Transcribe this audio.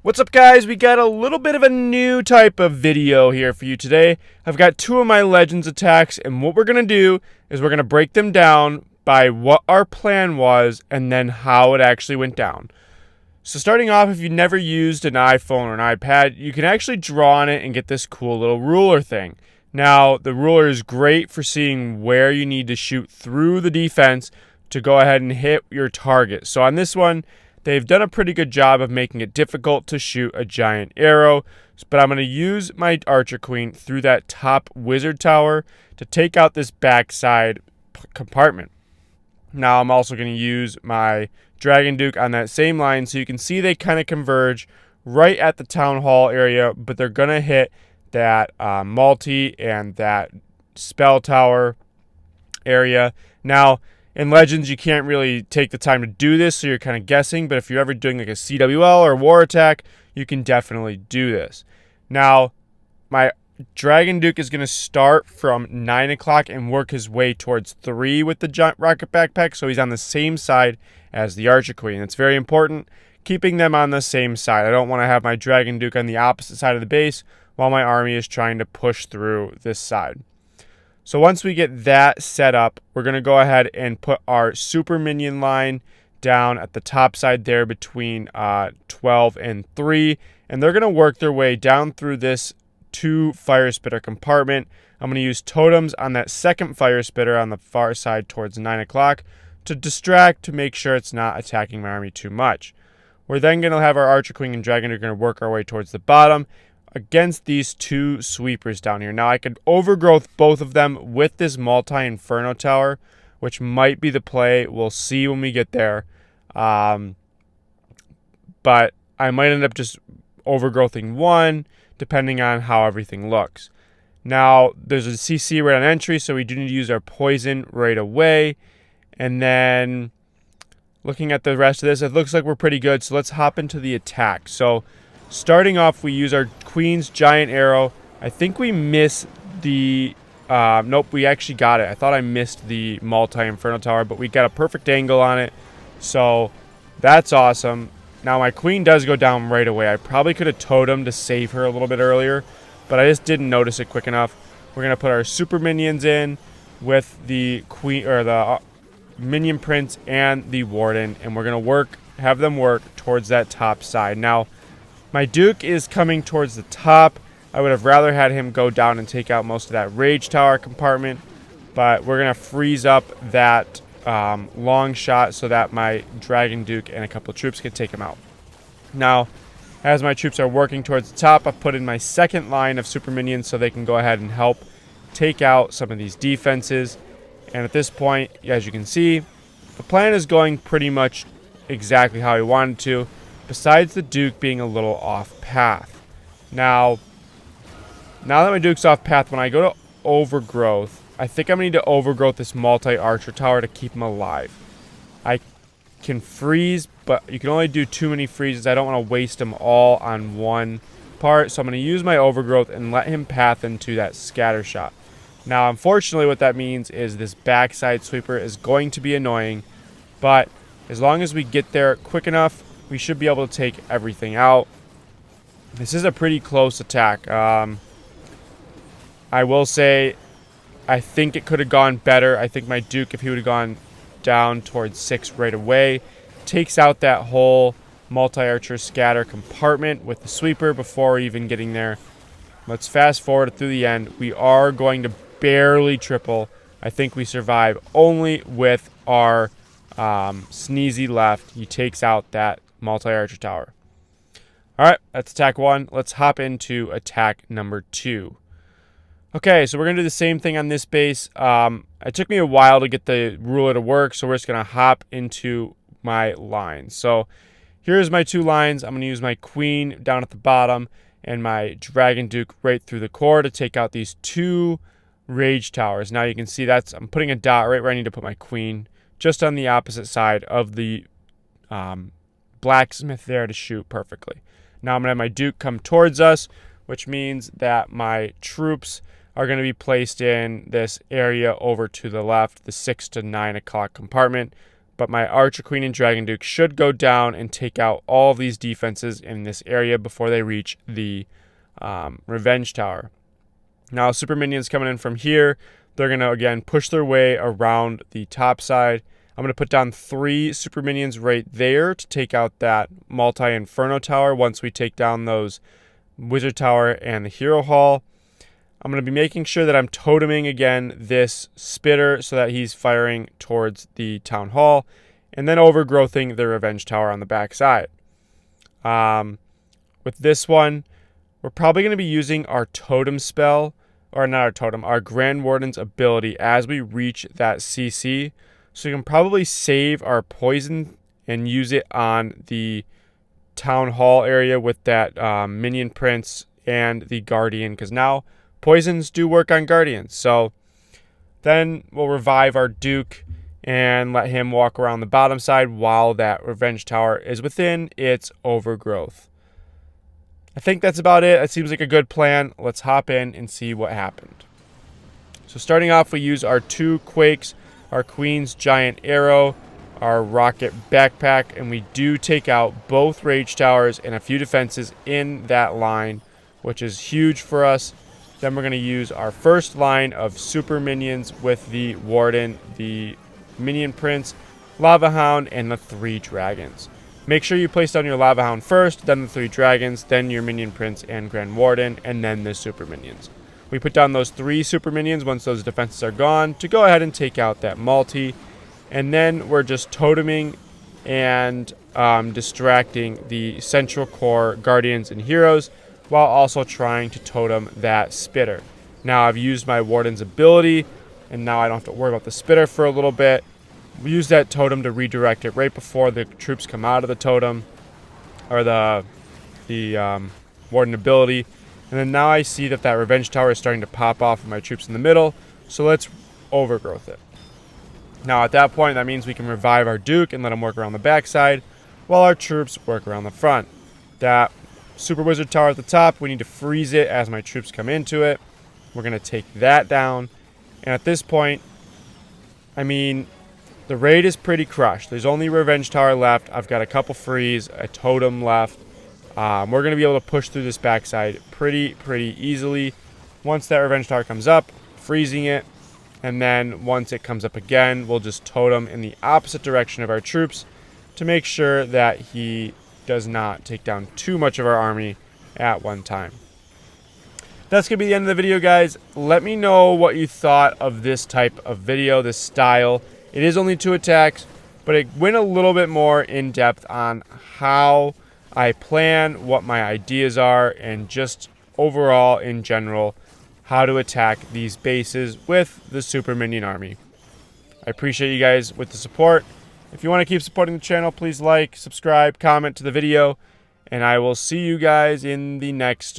What's up, guys? We got a little bit of a new type of video here for you today. I've got two of my Legends attacks, and what we're going to do is we're going to break them down by what our plan was and then how it actually went down. So starting off, if you've never used an iPhone or an iPad, you can actually draw on it and get this cool little ruler thing. Now, the ruler is great for seeing where you need to shoot through the defense to go ahead and hit your target. So on this one, they've done a pretty good job of making it difficult to shoot a giant arrow, but I'm going to use my Archer Queen through that top wizard tower to take out this backside compartment. Now I'm also going to use my Dragon Duke on that same line, so you can see they kind of converge right at the town hall area, but they're going to hit that multi and that spell tower area. Now, in Legends, you can't really take the time to do this, so you're kind of guessing. But if you're ever doing like a CWL or war attack, you can definitely do this. Now, my Dragon Duke is going to start from 9 o'clock and work his way towards 3 with the giant rocket backpack, so he's on the same side as the Archer Queen. It's very important, keeping them on the same side. I don't want to have my Dragon Duke on the opposite side of the base while my army is trying to push through this side. So once we get that set up, we're going to go ahead and put our Super Minion line down at the top side there between 12 and 3. And they're going to work their way down through this 2 fire spitter compartment. I'm going to use totems on that second fire spitter on the far side towards 9 o'clock to distract, to make sure it's not attacking my army too much. We're then going to have our Archer Queen and Dragon are going to work our way towards the bottom against these 2 sweepers down here. Now I could overgrowth both of them with this multi-inferno tower, which might be the play. We'll see when we get there. But I might end up just overgrowthing one, depending on how everything looks. Now, there's a CC right on entry, so we do need to use our poison right away. And then, looking at the rest of this, it looks like we're pretty good, so let's hop into the attack. So, starting off, we use our Queen's Giant Arrow. I think we missed the... nope, we actually got it. I thought I missed the multi-inferno tower, but we got a perfect angle on it. So, that's awesome. Now, my Queen does go down right away. I probably could have totemed to save her a little bit earlier, but I just didn't notice it quick enough. We're going to put our Super Minions in with the Queen, or the Minion Prince and the Warden, and we're going to have them work towards that top side. Now, my Duke is coming towards the top. I would have rather had him go down and take out most of that Rage Tower compartment, but we're going to freeze up that long shot so that my Dragon Duke and a couple of troops can take him out. Now, as my troops are working towards the top, I've put in my second line of Super Minions so they can go ahead and help take out some of these defenses. And at this point, as you can see, the plan is going pretty much exactly how I wanted to, besides the Duke being a little off path. Now that my Duke's off path, when I go to overgrowth, I think I'm going to need to overgrowth this multi-archer tower to keep him alive. I can freeze, but you can only do too many freezes. I don't want to waste them all on one part, so I'm going to use my overgrowth and let him path into that scatter shot. Now, unfortunately, what that means is this backside sweeper is going to be annoying, but as long as we get there quick enough, we should be able to take everything out. This is a pretty close attack. I will say, I think it could have gone better. I think my Duke, if he would have gone down towards 6 right away, takes out that whole multi-archer scatter compartment with the sweeper before even getting there. Let's fast forward through the end. We are going to barely triple. I think we survive only with our Sneezy left. He takes out that multi-archer tower. Alright, that's attack 1. Let's hop into attack number 2. Okay, so we're going to do the same thing on this base. It took me a while to get the ruler to work, so we're just going to hop into my lines. So here's my 2 lines. I'm going to use my Queen down at the bottom and my Dragon Duke right through the core to take out these 2 Rage Towers. Now you can see I'm putting a dot right where I need to put my Queen, just on the opposite side of the blacksmith there to shoot perfectly. Now I'm going to have my Duke come towards us, which means that my troops are going to be placed in this area over to the left, the 6 to 9 o'clock compartment. but my Archer Queen and Dragon Duke should go down and take out all of these defenses in this area before they reach the Revenge Tower. Now, Super Minions coming in from here, they're going to, again, push their way around the top side. I'm going to put down 3 Super Minions right there to take out that Multi-Inferno Tower once we take down those Wizard Tower and the Hero Hall. I'm going to be making sure that I'm toteming, again, this Spitter so that he's firing towards the Town Hall, and then overgrowthing the Revenge Tower on the back side. With this one, we're probably going to be using our Totem spell, or not our Totem, our Grand Warden's ability as we reach that CC. So we can probably save our poison and use it on the Town Hall area with that Minion Prince and the Guardian, because now poisons do work on Guardians. So then we'll revive our Duke and let him walk around the bottom side while that Revenge Tower is within its overgrowth. I think that's about it. It seems like a good plan. Let's hop in and see what happened. So starting off, we use our 2 Quakes, our Queen's Giant Arrow, our Rocket Backpack, and we do take out both Rage Towers and a few defenses in that line, which is huge for us. Then we're going to use our first line of Super Minions with the Warden, the Minion Prince, Lava Hound, and the 3 Dragons. Make sure you place down your Lava Hound first, then the 3 Dragons, then your Minion Prince and Grand Warden, and then the Super Minions. We put down those 3 Super Minions once those defenses are gone to go ahead and take out that multi. And then we're just toteming and distracting the Central Core Guardians and Heroes while also trying to totem that Spitter. Now I've used my Warden's ability, and now I don't have to worry about the Spitter for a little bit. We use that totem to redirect it right before the troops come out of the totem, or the Warden ability. And then now I see that Revenge Tower is starting to pop off of my troops in the middle, so let's overgrowth it. Now at that point, that means we can revive our Duke and let him work around the backside while our troops work around the front. That Super Wizard Tower at the top, we need to freeze it as my troops come into it. We're going to take that down. And at this point, I mean, the raid is pretty crushed. There's only Revenge Tower left. I've got a couple freeze, a totem left. We're going to be able to push through this backside pretty easily. Once that Revenge Tower comes up, freezing it. And then once it comes up again, we'll just totem in the opposite direction of our troops to make sure that he does not take down too much of our army at one time. That's going to be the end of the video, guys. Let me know what you thought of this type of video, this style. It is only 2 attacks, but it went a little bit more in depth on how I plan, what my ideas are, and just overall in general how to attack these bases with the Super Minion army. I appreciate you guys with the support. If you want to keep supporting the channel, please like, subscribe, comment to the video, and I will see you guys in the next